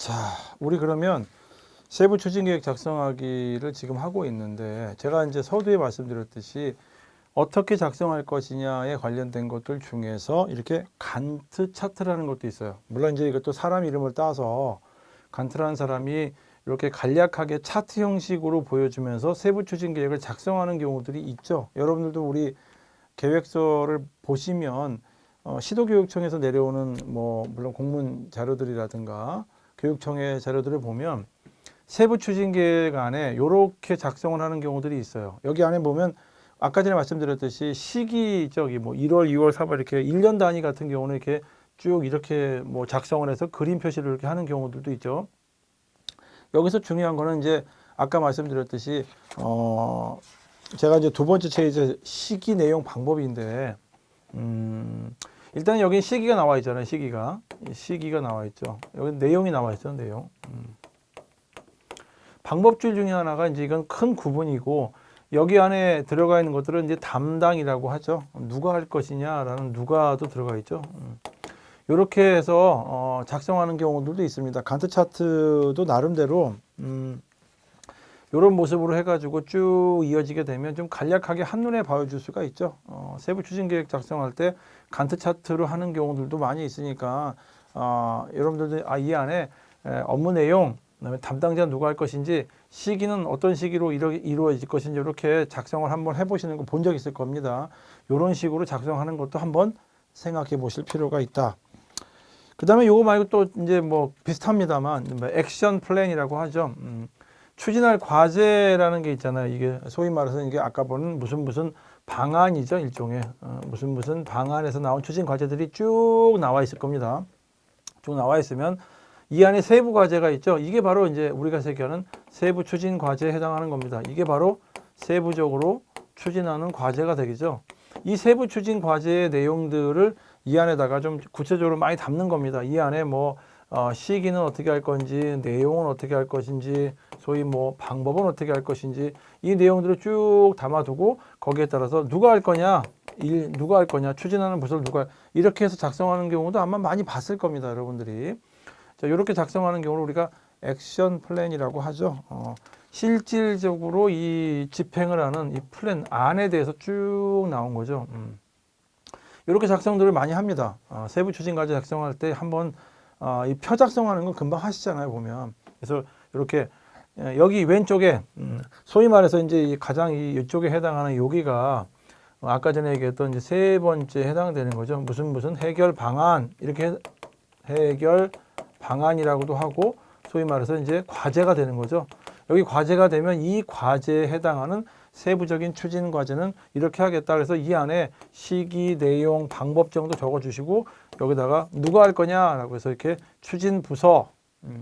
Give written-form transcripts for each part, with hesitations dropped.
자, 우리 그러면 세부 추진 계획 작성하기를 지금 하고 있는데, 제가 이제 서두에 말씀드렸듯이 어떻게 작성할 것이냐에 관련된 것들 중에서 이렇게 간트 차트라는 것도 있어요. 물론 이제 이것도 사람 이름을 따서 간트라는 사람이 이렇게 간략하게 차트 형식으로 보여주면서 세부 추진 계획을 작성하는 경우들이 있죠. 여러분들도 우리 계획서를 보시면 시도교육청에서 내려오는 물론 공문 자료들이라든가 교육청의 자료들을 보면 세부 추진 계획 안에 이렇게 작성을 하는 경우들이 있어요. 여기 안에 보면 아까 전에 말씀드렸듯이 시기적이 1월, 2월, 3월 이렇게 1년 단위 같은 경우는 이렇게 쭉 이렇게 작성을 해서 그림 표시를 이렇게 하는 경우들도 있죠. 여기서 중요한 거는 이제 아까 말씀드렸듯이 제가 이제 두 번째 책이 시기 내용 방법인데 일단 여기 시기가 나와 있잖아요. 시기가 나와 있죠. 여기 내용이 나와 있죠. 내용. 방법줄 중에 하나가 이제 이건 큰 구분이고 여기 안에 들어가 있는 것들은 이제 담당이라고 하죠. 누가 할 것이냐라는 누가도 들어가 있죠. 이렇게 해서 작성하는 경우들도 있습니다. 간트 차트도 나름대로 이런 모습으로 해가지고 쭉 이어지게 되면 좀 간략하게 한눈에 보여줄 수가 있죠. 세부 추진 계획 작성할 때 간트 차트로 하는 경우들도 많이 있으니까 여러분들도 이 안에 업무 내용, 그다음에 담당자 누가 할 것인지, 시기는 어떤 시기로 이루어질 것인지 이렇게 작성을 한번 해보시는 거 본 적 있을 겁니다. 이런 식으로 작성하는 것도 한번 생각해 보실 필요가 있다. 그 다음에 요거 말고 또 이제 비슷합니다만 액션 플랜이라고 하죠. 추진할 과제라는 게 있잖아요. 이게 소위 말해서 이게 아까 보는 무슨 방안이죠. 일종의 무슨 방안에서 나온 추진 과제들이 쭉 나와 있을 겁니다. 쭉 나와 있으면 이 안에 세부 과제가 있죠. 이게 바로 이제 우리가 새겨는 세부 추진 과제에 해당하는 겁니다. 이게 바로 세부적으로 추진하는 과제가 되겠죠. 이 세부 추진 과제의 내용들을 이 안에다가 좀 구체적으로 많이 담는 겁니다. 이 안에 시기는 어떻게 할 건지, 내용은 어떻게 할 것인지, 소위 방법은 어떻게 할 것인지, 이 내용들을 쭉 담아두고 거기에 따라서 누가 할 거냐, 누가 할 거냐, 추진하는 부서를 이렇게 해서 작성하는 경우도 아마 많이 봤을 겁니다. 여러분들이. 자, 이렇게 작성하는 경우를 우리가 액션 플랜이라고 하죠. 실질적으로 이 집행을 하는 이 플랜 안에 대해서 쭉 나온 거죠. 이렇게 작성들을 많이 합니다. 세부 추진 과제 작성할 때 한번 이 표 작성하는 건 금방 하시잖아요, 보면. 그래서 이렇게 여기 왼쪽에 소위 말해서 이제 가장 이쪽에 해당하는 여기가 아까 전에 얘기했던 이제 세 번째 해당되는 거죠. 무슨 해결 방안, 이렇게 해결 방안이라고도 하고, 소위 말해서 이제 과제가 되는 거죠. 여기 과제가 되면 이 과제에 해당하는 세부적인 추진 과제는 이렇게 하겠다. 그래서 이 안에 시기, 내용, 방법 정도 적어주시고 여기다가 누가 할 거냐라고 해서 이렇게 추진 부서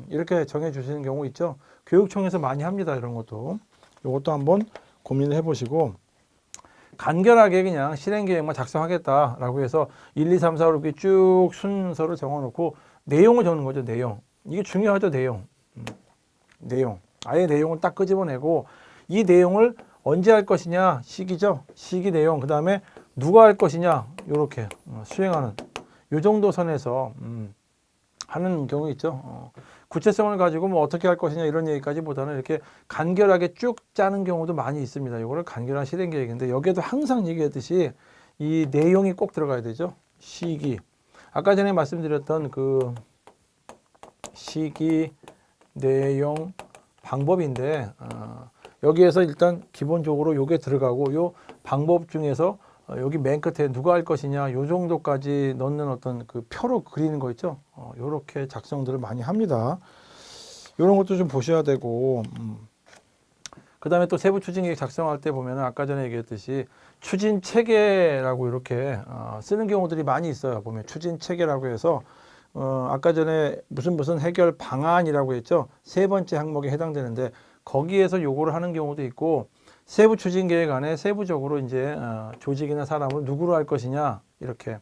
이렇게 정해주시는 경우 있죠. 교육청에서 많이 합니다. 이런 것도. 이것도 한번 고민을 해보시고 간결하게 그냥 실행 계획만 작성하겠다라고 해서 1, 2, 3, 4, 5 이렇게 쭉 순서를 정해놓고 내용을 적는 거죠. 내용. 이게 중요하죠. 내용. 아예 내용을 딱 끄집어내고 이 내용을 언제 할 것이냐, 시기죠. 시기 내용. 그 다음에 누가 할 것이냐, 요렇게 수행하는 요 정도 선에서 하는 경우 있죠. 구체성을 가지고 어떻게 할 것이냐 이런 얘기까지보다는 이렇게 간결하게 쭉 짜는 경우도 많이 있습니다. 이거를 간결한 실행 계획인데 여기에도 항상 얘기했듯이 이 내용이 꼭 들어가야 되죠. 시기. 아까 전에 말씀드렸던 그 시기, 내용, 방법인데 여기에서 일단 기본적으로 요게 들어가고 요 방법 중에서 여기 맨 끝에 누가 할 것이냐 요 정도까지 넣는 어떤 그 표로 그리는 거 있죠. 요렇게 작성들을 많이 합니다. 요런 것도 좀 보셔야 되고 그 다음에 또 세부 추진 계획 작성할 때 보면은 아까 전에 얘기했듯이 추진 체계라고 이렇게 쓰는 경우들이 많이 있어요. 보면 추진 체계라고 해서 아까 전에 무슨 해결 방안이라고 했죠. 세 번째 항목에 해당되는데 거기에서 요거를 하는 경우도 있고 세부 추진 계획 안에 세부적으로 이제 조직이나 사람을 누구로 할 것이냐 이렇게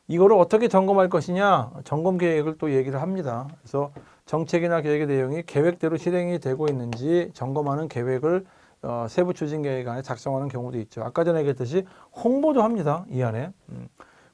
이거를 어떻게 점검할 것이냐 점검 계획을 또 얘기를 합니다. 그래서 정책이나 계획의 내용이 계획대로 실행이 되고 있는지 점검하는 계획을 세부 추진 계획 안에 작성하는 경우도 있죠. 아까 전에 얘기했듯이 홍보도 합니다. 이 안에